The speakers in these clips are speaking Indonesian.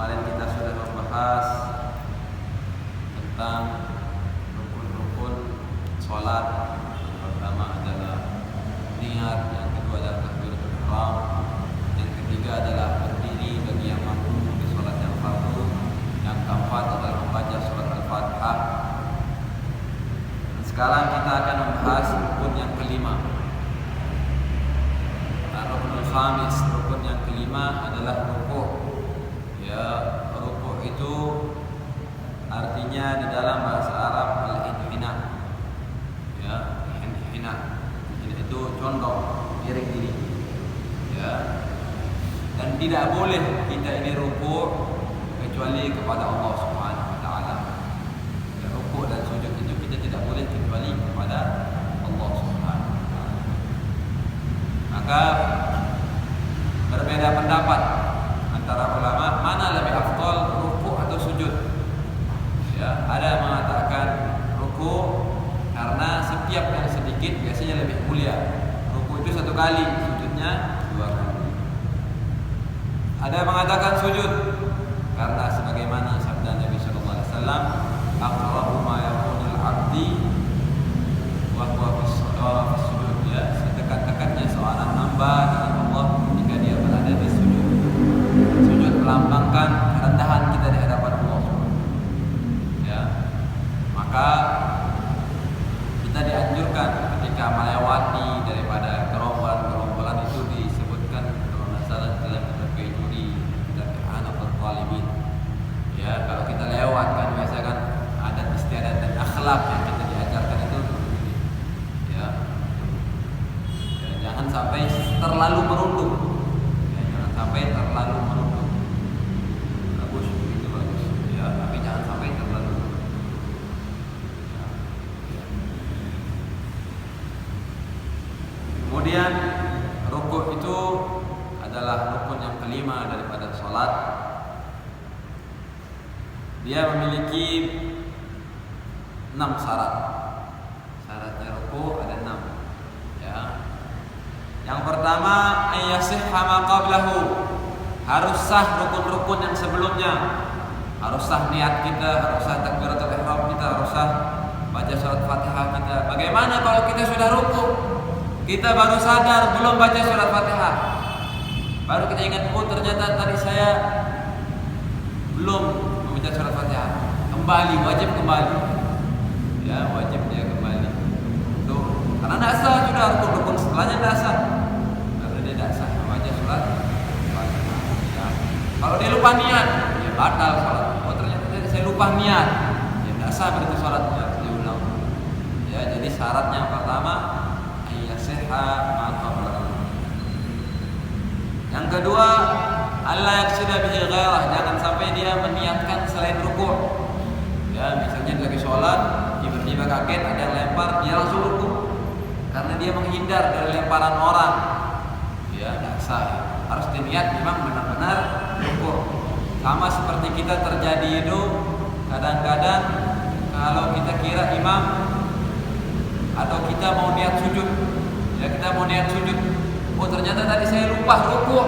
Kemarin kita sudah membahas tentang rukun-rukun sholat. Yang pertama adalah niat, yang kedua adalah takbiratul ihram, yang ketiga adalah berdiri bagi yang mampu di sholat yang fardu, yang keempat adalah membaca surat Al-Fatihah. Sekarang kita akan membahas rukun yang kelima. Rukunul khamis, rukun yang kelima adalah rukuk. Ya, rukuk itu artinya di dalam bahasa Arab al-inhina. Ya, inhina. Itu condong, miring diri. Ya. Dan tidak boleh kita ini rukuk kecuali kepada Allah Subhanahu wa taala. Ya, rukuk dan sujud itu kita tidak boleh kecuali kepada Allah Subhanahu wa taala. Maka berbeda pendapat antara ulama mana lebih afdal, rukuk atau sujud. Ya, ada yang mengatakan rukuk karena setiap yang sedikit biasanya lebih mulia. Rukuk itu 1 kali, sujudnya 2 kali. Ada yang mengatakan sujud karena sebagaimana sabda Nabi sallallahu alaihi wasallam, aqrabu ma yakunul 'abdi wa huwa fis sujud. Ya, sedekat-dekatnya seorang hamba dengan Allah ketika dia berada di sujud. Sujud melambangkan kerendahan kita di hadapan Allah. Ya. Maka kita dianjurkan ketika melewati daripada gerombolan-gerombolan itu disebutkan kalau tidak salah dalam kitab Juri dan Anaqul Talibin. Ya, kalau kita lewat kan biasa kan adat istiadat dan akhlak yang kita diajarkan itu. Ya. Ya, jangan sampai terlalu merunduk. Ya, jangan sampai terlalu merunduk. Bagus, itu bagus. Ya, tapi jangan sampai terlalu. Kemudian rukuk itu adalah rukun yang kelima daripada sholat. Dia memiliki 6 syarat. Syaratnya rukuk ada 6. Ya. Yang pertama, ayyasihha ma qablahu. Harus sah rukun-rukun yang sebelumnya. Harus sah niat kita, harus sah takbiratul ihram kita, harus sah baca surat Fatihah kita. Bagaimana kalau kita sudah rukuk? Kita baru sadar belum baca surat Fatihah. Baru kita ingat, oh ternyata tadi saya belum membaca surat Fatihah. Kembali, wajib kembali. Ya, wajib dia kembali. Tuh, karena tidak sah sudah rukun-rukun setelahnya tidak sah. Karena dia tidak sah membaca surat Fatihah. Ya. Kalau dia lupa niat, ya batal salat. Oh ternyata saya lupa niat. Ya tidak sah berarti salatnya, diulang. Ya, jadi syaratnya yang pertama yang kedua, Allah yaksida bihi ghairah, jangan sampai dia meniatkan selain rukuk. Ya, misalnya lagi sholat, tiba-tiba kaget ada yang lempar, dia langsung rukuk karena dia menghindar dari lemparan orang. Ya, tidak sah. Harus diniat memang benar-benar rukuk. Sama seperti kita terjadi itu, kadang-kadang kalau kita kira imam atau kita mau niat sujud. Ya, kita mau niat sujud. Oh ternyata tadi saya lupa rukuk.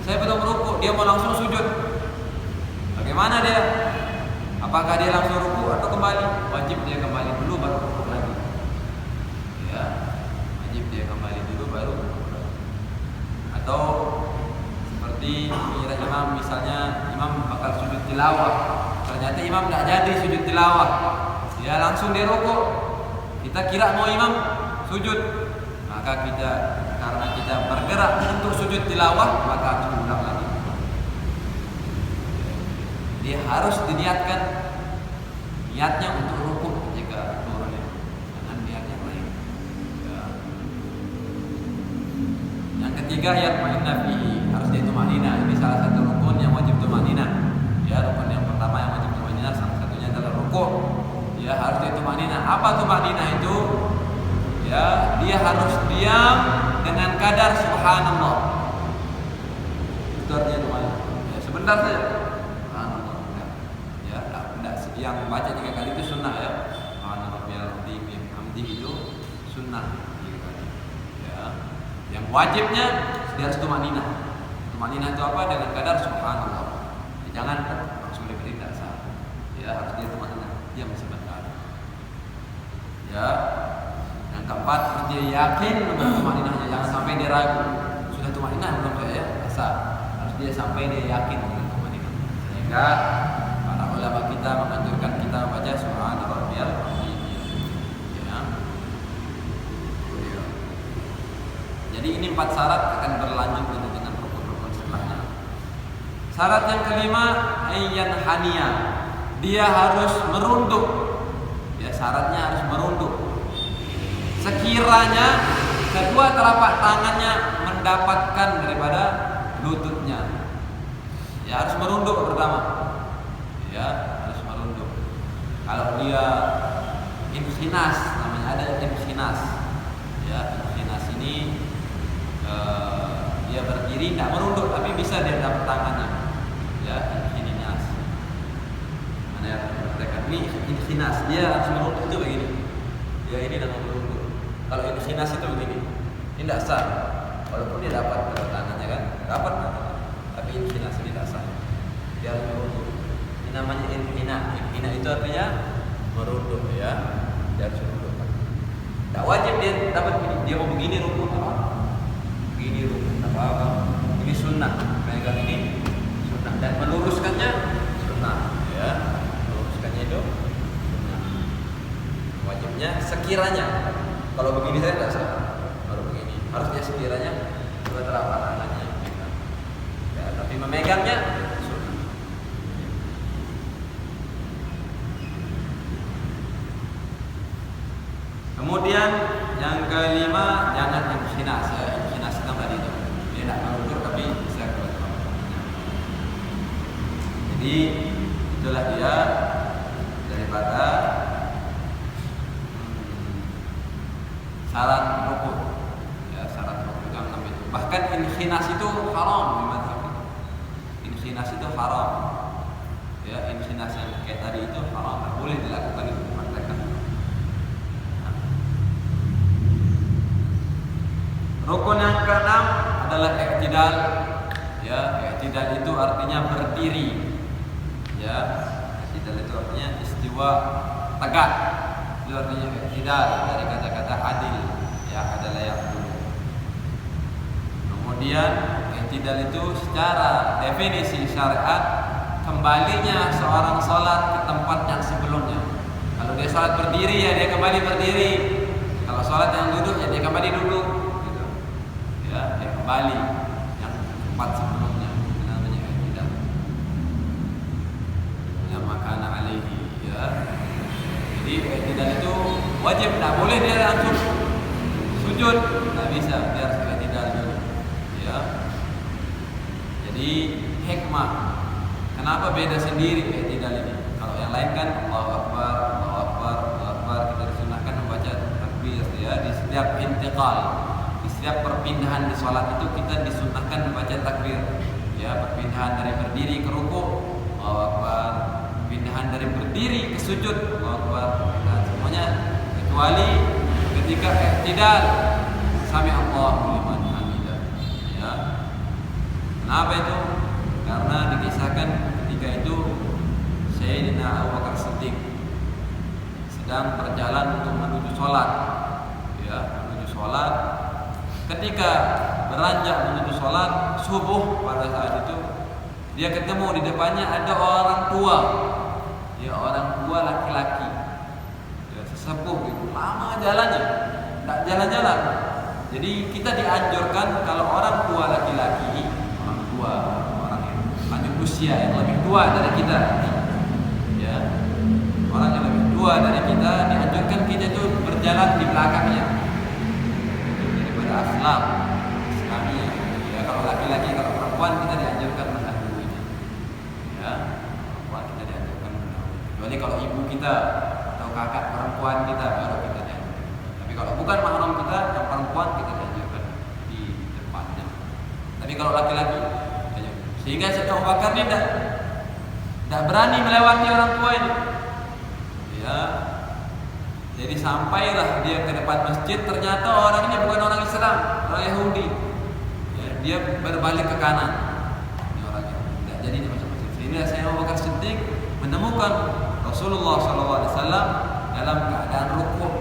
Saya belum rukuk, dia mau langsung sujud. Bagaimana dia? Apakah dia langsung rukuk atau kembali? Wajib dia kembali dulu baru rukuk lagi. Ya, wajib dia kembali dulu baru rukuk lagi. Atau seperti kira imam, misalnya imam bakal sujud tilawah. Ternyata imam tidak jadi sujud tilawah. Ya langsung dia rukuk. Kita kira mau imam sujud, maka kita karena kita bergerak untuk sujud tilawah maka harus diulang lagi. Dia harus diniatkan niatnya untuk rukuk ketika turunnya, dengan niat yang lain. Ya. Yang ketiga yatma'inna fihi, harus dia tumanina. Ini salah satu rukun yang wajib tumanina. Ya, rukun yang pertama yang wajib tumanina salah satunya adalah rukuk. Ya, harus dia tumanina. Apa tumanina itu? Ya, dia harus diam dengan kadar subhanallah. Itu artinya tumanina. Ya, sebentar saja. Subhanallah. Ya, tidak yang baca 3 kali itu sunnah ya. Subhanallah bihamdi itu sunnah 3 kali. Ya. Yang wajibnya dia harus tumanina. Tumanina itu apa? Dengan kadar subhanallah. dia yakin dengan tumaninahnya, jangan sampai dia ragu. Sudah tumaninah belum saya? Asal harus dia sampai dia yakin dengan tumaninah. Sehingga para ulama kita menganjurkan kita membaca Subhana Rabbiyal Azim. Ya. Jadi ini 4 syarat akan berlanjut dengan rukun-rukun setelahnya. Syarat yang kelima, ayyan hania. Dia harus merunduk. Ya, syaratnya harus merunduk. Sekiranya kedua telapak tangannya mendapatkan daripada lututnya. Ya, harus merunduk pertama. Ya, harus merunduk. Kalau dia inhinas, namanya ada inhinas. Ya, inhinas ini dia berdiri tidak merunduk, tapi bisa dia dapat tangannya. Ya, inhinas. Mana yang berkatakan ini inhinas, dia harus merunduk itu begini. Ya, ini nama merunduk. Kalau inhinas itu begini, ini tidak sah. Walaupun dia dapat tangannya kan, dapat tapi inhinas ini tidak sah. Dia harus merunduk. Ini namanya inhina. Inhina itu artinya merunduk, ya. Dia harus merunduk. Tidak wajib dia dapat begini. Dia mau begini rukun apa? Begini rukun apa? Ini sunnah. Megang ini sunnah dan meluruskannya sunnah, ya. Meluruskannya itu sunnah. Wajibnya sekiranya. Kalau begini saya tidak salah. Kalau begini harus dia sekiranya dua telapak tangannya. Ya, tapi memegangnya sunnah. Kemudian yang kelima, jangan inhinas. Inhinas itu tadi itu dia tidak merunduk tapi bisa keluar. Jadi itulah dia daripada syarat rukuk. Ya, syarat rukuk yang 6 itu. Bahkan inhinas itu haram di mazhab. Inhinas itu haram. Ya, inhinas yang kayak tadi itu haram, tidak boleh dilakukan itu. Rukun yang keenam adalah i'tidal. Ya, i'tidal itu artinya berdiri. Ya, i'tidal itu artinya istiwa tegak. Itu artinya i'tidal dari kata-kata adil. Ya, adalah yang dulu. Kemudian i'tidal itu secara definisi syariat kembalinya seorang salat ke tempat yang sebelumnya. Kalau dia salat berdiri ya dia kembali berdiri. Kalau salat yang duduk ya dia kembali duduk. Dia kembali yang tempat sebelumnya, namanya i'tidal. Ya makana alaihi, ya. Jadi i'tidal itu wajib, tidak boleh dia langsung sujud, tidak bisa, dia harus i'tidal dulu. Ya. Jadi hikmah, kenapa beda sendiri i'tidal ini? Kalau yang lain kan Allahu Akbar, Allahu Akbar, Allahu Akbar, kita disunahkan membaca takbir ya di setiap intiqal. Setiap perpindahan di sholat itu kita disunnahkan membaca takbir. Ya, perpindahan dari berdiri ke rukuk, Allahu Akbar. Perpindahan dari berdiri ke sujud, Allahu Akbar. Perpindahan semuanya kecuali ketika i'tidal, sami Allahu liman hamidah. Ya. Kenapa itu? Karena dikisahkan ketika itu Sayyidina Abu Bakar Siddiq sedang berjalan untuk menuju sholat. Ya, menuju sholat. Ketika beranjak menuju sholat subuh pada saat itu dia ketemu di depannya ada orang tua, ya orang tua laki-laki, ya, sesepuh itu lama jalannya, tidak jalan-jalan. Jadi kita dianjurkan kalau orang tua laki-laki, orang tua, orang yang lanjut usia yang lebih tua dari kita, ya orang yang lebih tua dari kita dianjurkan kita itu berjalan di belakangnya. Akhlak Islamiyah. Ya, kalau laki-laki, kalau perempuan kita dianjurkan mendahulunya. Ya, perempuan kita dianjurkan mendahulunya. Kecuali kalau ibu kita atau kakak perempuan kita baru kita dianjurkan. Tapi kalau bukan mahram kita, yang perempuan kita dianjurkan di depannya. Tapi kalau laki-laki, sehingga Sayyidina Abu Bakar ini tidak berani melewati orang tua ini. Ya. Jadi sampailah dia ke depan masjid, ternyata orang ini bukan orang Islam, orang Yahudi. Ya, dia berbalik ke kanan. Ini orangnya tidak jadi dia masuk masjid. Sehingga Sayyidina Abu Bakar Siddiq menemukan Rasulullah SAW dalam keadaan rukuk.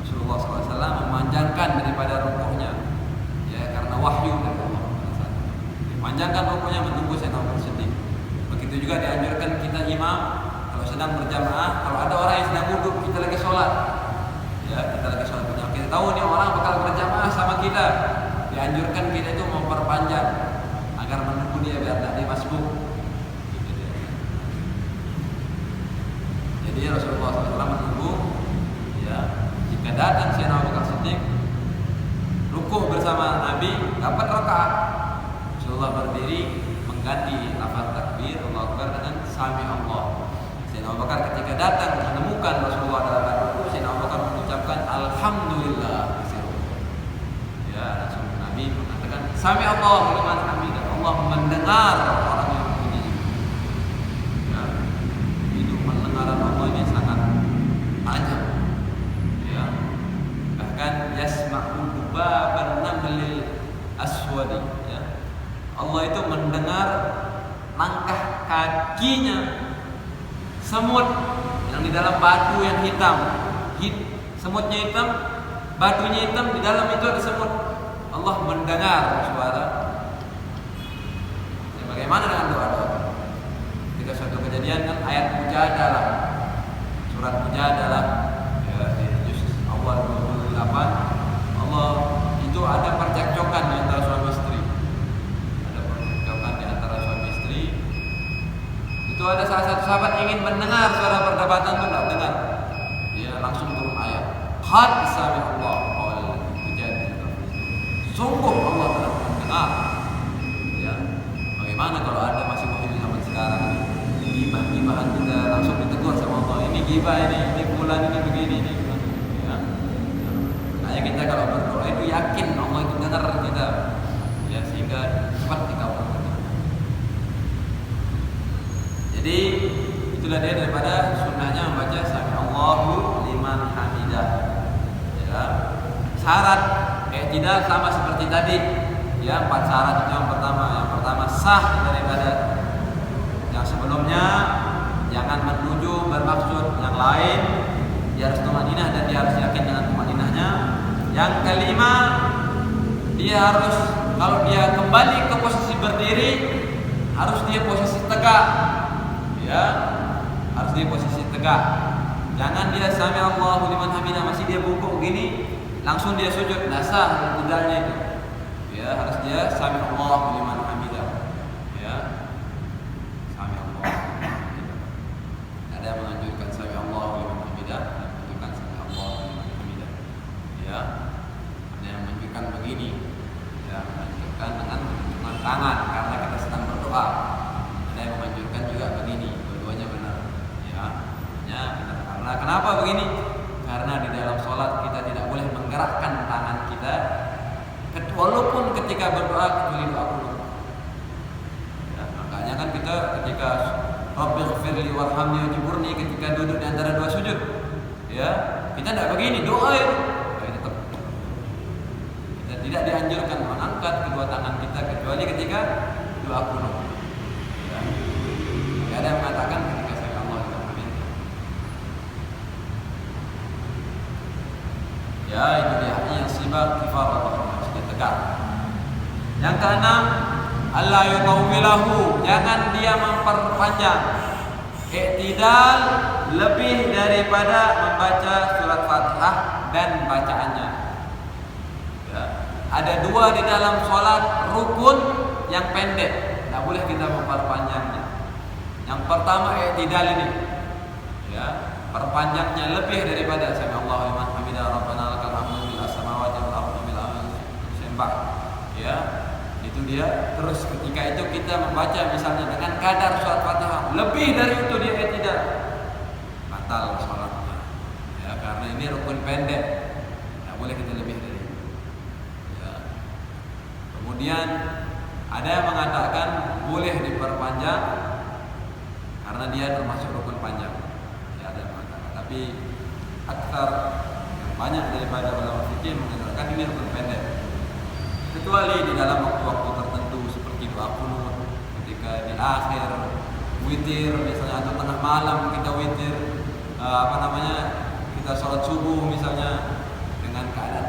Rasulullah SAW memanjat dipanjangkan daripada rukuknya, ya, karena wahyu dari Allah. Dipanjangkan rukuknya menunggu Sayyidina Abu Bakar Siddiq. Begitu juga dianjurkan kita imam kalau sedang berjamaah, kalau ada orang yang sedang duduk, kita lagi sholat, ya, kita lagi sholat, kita tahu nih orang bakal berjamaah sama kita, dianjurkan kita itu memperpanjang agar menunggu dia biar tidak dimasbuk. Jadi Rasulullah SAW menunggu, ya, jika datang Sayyidina Abu Bakar Siddiq rukuk bersama Nabi, dapat rakaat, Rasulullah berdiri mengganti lafaz takbir Allahu Akbar dengan sami Allah. Sayyidina Abu Bakar ketika datang menemukan Rasulullah dalam rukuk, Sayyidina Abu Bakar mengucapkan alhamdulillah. Ya, langsung Nabi mengatakan sami Allahu liman hamidah. Allah mendengar orang yang memuji. Ya, itu pendengaran Allah ini sangat tajam. Ya, bahkan yasma'u dubaban namlil aswadi. Ya, Allah itu mendengar langkah kakinya semut yang di dalam batu yang hitam. Semutnya hitam, batunya hitam, di dalam itu ada semut. Allah mendengar suara. Ya, bagaimana dengan doa-doa? Ketika suatu kejadian kan ayat Mujadalah, surat Mujadalah, ya, di juz awal 28, Allah itu ada percekcokan di antara suami istri. Ada percekcokan di antara suami istri. Itu ada salah satu sahabat ingin mendengar suara perdebatan itu, tidak dengar. Dia langsung turun ayat. Qad sami'a Allah qaul mujadilah. Sungguh Allah telah mendengar. Ya, bagaimana kalau ada masih wahyu zaman sekarang ini, gibah-gibahan kita langsung ditegur sama Allah. Ini gibah, ini fulan, ini begini, ini. Ya. Makanya kita kalau berdoa itu yakin Allah itu dengar kita. Ya, sehingga cepat dikabulkan. Jadi itulah dia daripada sunnahnya membaca sami Allahu liman hamidah. Ya. Syarat i'tidal sama seperti tadi. Ya, 4 syarat itu yang pertama sah daripada yang sebelumnya, jangan menuju bermaksud yang lain, dia harus tumanninah dan dia harus yakin dengan tumanninahnya. Yang kelima, dia harus, kalau dia kembali ke posisi berdiri, harus dia posisi tegak. Ya, harus dia posisi tegak. Jangan dia sami Allahu liman hamidah masih dia bungkuk gini, langsung dia sujud, sah tidaknya itu. Ya, harus dia sami Allahu liman hamidah. Ya, sami Allah. Ada yang menganjurkan sami Allahu liman hamidah, menunjukkan sami Allahu liman hamidah. Ya, ada yang menunjukkan begini, ya, menunjukkan dengan menunjukkan tangan karena kita sedang berdoa. Ada yang menganjurkan juga begini, dua-duanya benar. Ya, benar. Karena kenapa begini? Karena di dalam sholat kita tidak boleh menggerakkan tangan kita, walaupun ketika berdoa kecuali doa qunut. Ya, makanya kan kita ketika Rabbighfirli warhamni wajburni ketika duduk di antara dua sujud, ya, kita tidak begini doa itu. Tetap kita tidak dianjurkan mengangkat kedua tangan kita kecuali ketika doa qunut. Ya. Tidak ada yang mengatakan ketika saya Allah itu amin. Ya, itu dia yang sibak kifarah harus tegak. Yang keenam, Allah yutawwilahu, jangan dia memperpanjang. I'tidal lebih daripada membaca surat Fatihah dan bacaannya. Ya. Ada dua di dalam sholat rukun yang pendek, tidak boleh kita memperpanjangnya. Yang pertama i'tidal ini, ya, perpanjangnya lebih daripada sami Allahu liman hamidah rabbana lakal hamdu bil samawati wal ardi bil sembah. Ya, itu dia. Terus ketika itu kita membaca misalnya dengan kadar surat Fatihah lebih dari itu dia i'tidal, batal salatnya. Ya, karena ini rukun pendek, tidak boleh kita lebih dari itu. Ya. Kemudian ada yang mengatakan boleh diperpanjang karena dia termasuk rukun panjang. Ya, ada yang mengatakan. Tapi aktsar yang banyak daripada ulama fikih mengatakan ini rukun pendek. Kecuali di dalam waktu-waktu tertentu seperti doa qunut, ketika di akhir witir misalnya atau tengah malam kita witir, kita sholat subuh misalnya dengan keadaan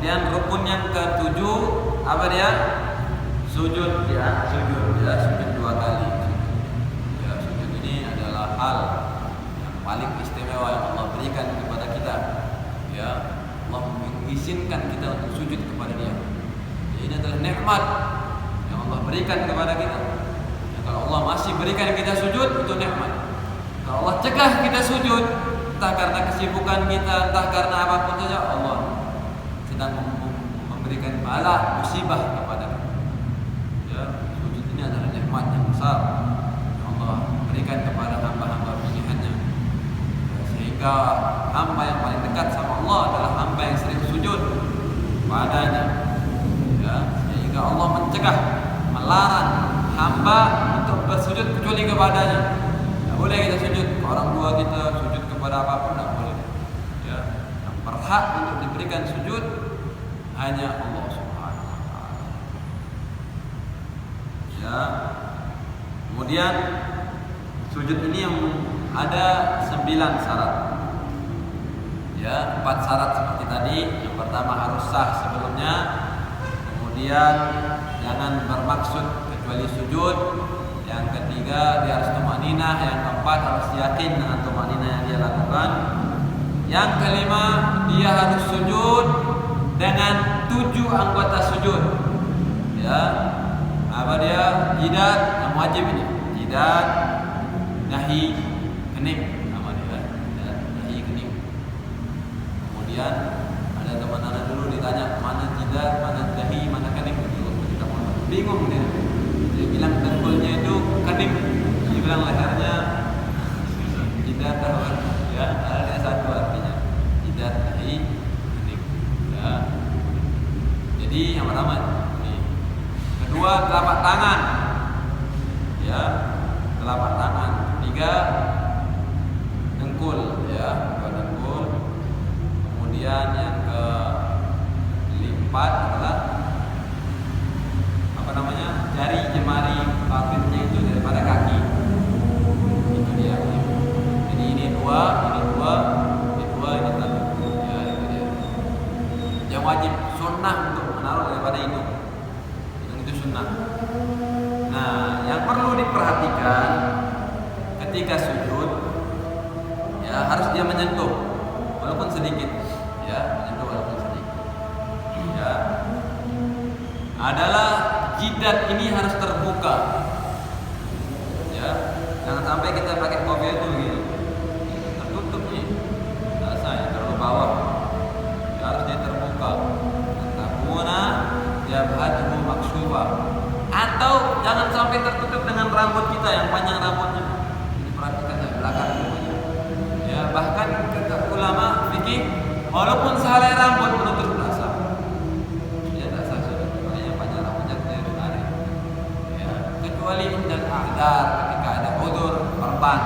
Kemudian rukun yang ketujuh apa dia? Sujud ya, sujud ya, sujud 2 kali. Ya, sujud ini adalah hal yang paling istimewa yang Allah berikan kepada kita. Ya, Allah mengizinkan kita untuk sujud kepada Dia. Ya, ini adalah nikmat yang Allah berikan kepada kita. Ya, kalau Allah masih berikan kita sujud, itu nikmat. Kalau Allah cegah kita sujud, entah karena kesibukan kita, entah karena apapun saja, Allah sedang memberikan bala musibah kepada kita. Ya, sujud ini adalah nikmat yang besar yang Allah berikan kepada hamba-hamba pilihannya. Ya, sehingga hamba yang paling dekat sama Allah adalah hamba yang sering sujud padanya. Ya, sehingga Allah mencegah, melarang hamba untuk bersujud kecuali kepadanya. Tidak boleh kita sujud ke orang tua kita, sujud kepada apapun tidak boleh. Ya, yang berhak untuk diberikan sujud hanya Allah Subhanahu wa taala. Ya. Kemudian sujud ini yang ada 9 syarat. Ya, 4 syarat seperti tadi. Yang pertama harus sah sebelumnya. Kemudian jangan bermaksud kecuali sujud. Yang ketiga dia harus tumaninah. Yang keempat harus yakin dengan tumaninah yang dia lakukan. Yang kelima dia harus sujud dengan 7 anggota sujud. Ya, apa dia? Jidat yang wajib ini. Jidat, dahi, kening. Nama dia. Ya, dahi, kening. Kemudian ada teman anak dulu ditanya mana jidat, mana dahi, mana kening. Kita bingung dia. Dia bilang dengkulnya itu kening. Dia bilang lehernya jidat, ya, ada satu artinya. Jidat, dahi, kening. Ya. Jadi yang pertama ini. Kedua, telapak tangan. Ya, telapak tangan. Ketiga, dengkul, ya, dengkul. Kemudian yang keempat adalah apa namanya? Jari jemari babitnya itu daripada kaki. Itu dia. Jadi ini dua, ini satu. Ya, itu dia. Yang wajib sunnah untuk menaruh daripada hidung. Hidung itu sunnah. Nah, yang perlu diperhatikan ketika sujud, ya harus dia menyentuh, walaupun sedikit, ya menyentuh walaupun sedikit. Ya, adalah jidat ini harus terbuka. Ya, jangan sampai kita pakai kopi itu begini, tertutup nih, saya terlalu bawah. Ya, harus dia terbuka. Takuna jabhatuhu maksyufah. Atau jangan sampai tertutup dengan rambut kita yang panjang rambutnya. Ini perhatikan dari belakang semuanya. Ya, bahkan kata ulama fikih, walaupun sehelai rambut menutup rasa. Ya, tak sah sudah. Makanya panjang rambutnya tidak ada. Ya, kecuali indal a'dar ketika ada udzur perban.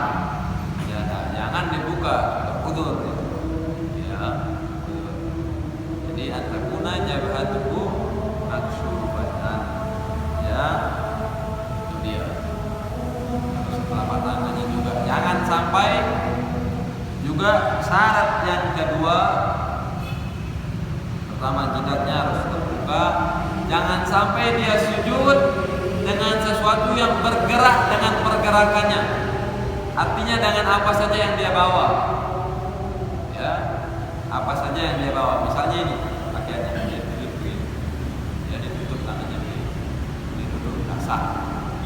Ya, nah, jangan dibuka udzur. Ya. Jadi antakuna jabhatuhu maksyufatan. Ya, itu dia. Terus telapak tangannya juga jangan sampai. Juga syarat yang kedua, pertama jidatnya harus terbuka. Jangan sampai dia sujud dengan sesuatu yang bergerak dengan pergerakannya. Artinya dengan apa saja yang dia bawa. Ya, apa saja yang dia bawa. Misalnya ini pakaiannya dia tutup begini. Ya, ditutup tangannya begini. Ditutup basah.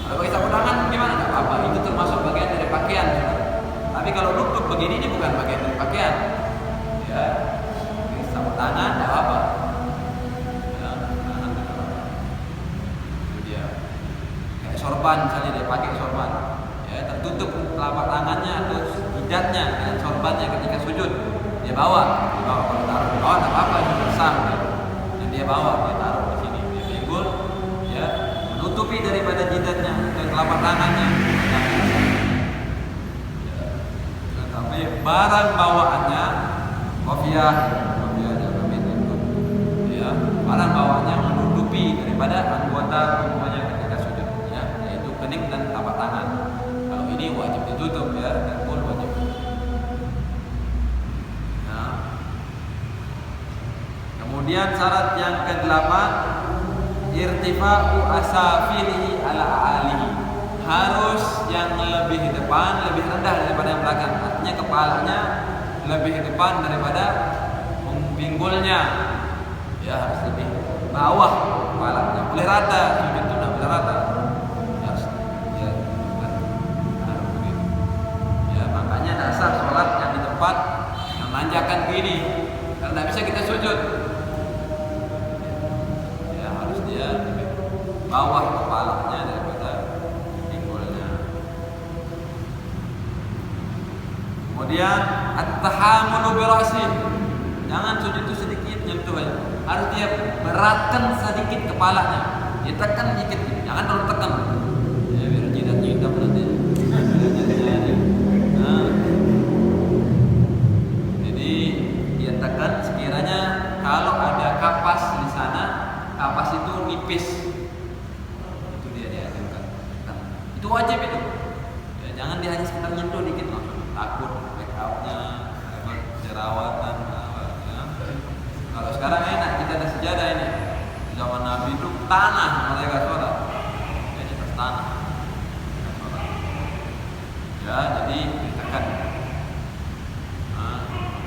Kalau pakai sapu tangan gimana? Tidak apa-apa. Itu termasuk bagian dari pakaian. Tapi kalau lutut begini ini bukan bagian dari pakaian. Ya, pakai sapu tangan tidak apa-apa. Ya, tangan tidak apa-apa. Itu dia. Kayak sorban misalnya dia pakai sorban. Ya, tertutup telapak tangannya atau jidatnya dengan sorbannya ketika sujud. Dia bawa kalau taruh di bawah tidak apa-apa, itu bersah. Dan dia bawa, dia taruh di sini, dia pinggul, ya, menutupi daripada jidatnya dan telapak tangannya. Ya. Tapi barang bawaannya, kopiah, ya, barang bawaannya menutupi daripada anggota tubuhnya ketika sujud, ya, yaitu kening dan telapak tangan. Kalau ini wajib ditutup, ya, dan pun wajib. Kemudian Kemudian syarat yang ke-8, irtifa'u asafilihi ala alihi. Harus yang lebih depan lebih rendah daripada yang belakang. Artinya kepalanya lebih depan daripada pinggulnya. Ya, harus lebih bawah kepalanya. Boleh rata, sujud itu tidak boleh rata. Harus ya, harus begitu. Ya, makanya dasar sholat yang di tempat yang nanjakan gini. Karena tidak bisa kita sujud. Ya, harus dia lebih bawah kepalanya daripada pinggulnya. Kemudian at-tahamulu bi ra'si. Jangan sujud itu sedikit nyentuh aja. Harus dia beratkan sedikit kepalanya. Dia tekan sedikit. Jangan terlalu tekan. Ya, biar jidatnya hitam nanti. Nah. Jadi dia tekan sekiranya kalau ada kapas di sana, kapas itu nipis. Itu dia tekan. Itu wajib itu. Ya, jangan dia hanya sekedar nyentuh dikit langsung. Takut backupnya, jerawatan. Kalau sekarang enak, kita ada sejadah ini. Di zaman Nabi itu tanah mereka sholat. Jadi atas tanah. Ya, jadi ditekan.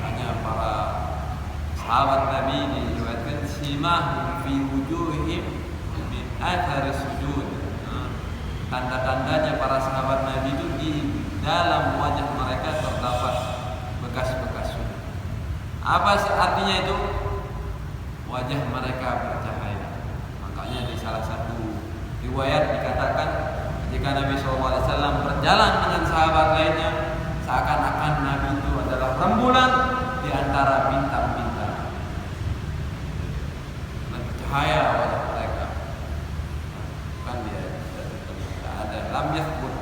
Hanya para sahabat Nabi diriwayatkan simah fi wujuhihim min athari sujud. Tanda-tandanya para sahabat Nabi itu di dalam wajah mereka terdapat bekas-bekas sujud. Apa artinya itu? Wajah mereka bercahaya. Makanya di salah satu riwayat dikatakan ketika Nabi SAW berjalan dengan sahabat lainnya, seakan-akan Nabi itu adalah rembulan di antara bintang-bintang. Dan bercahaya wajah mereka. Bukan dia tidak ada lam yathbut,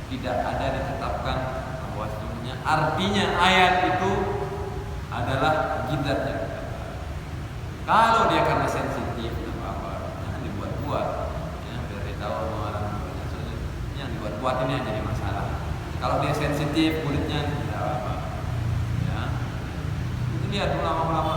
tidak ada ditetapkan bahwa sebenarnya artinya ayat itu adalah jidatnya. Kalau dia karena sensitif, apa-apa, jangan dibuat-buat. Ya, biar dia tahu mengalami banyak. Yang dibuat-buat ini yang jadi masalah. Kalau dia sensitif kulitnya, tidak apa-apa. Ya, itu lihat ulama-ulama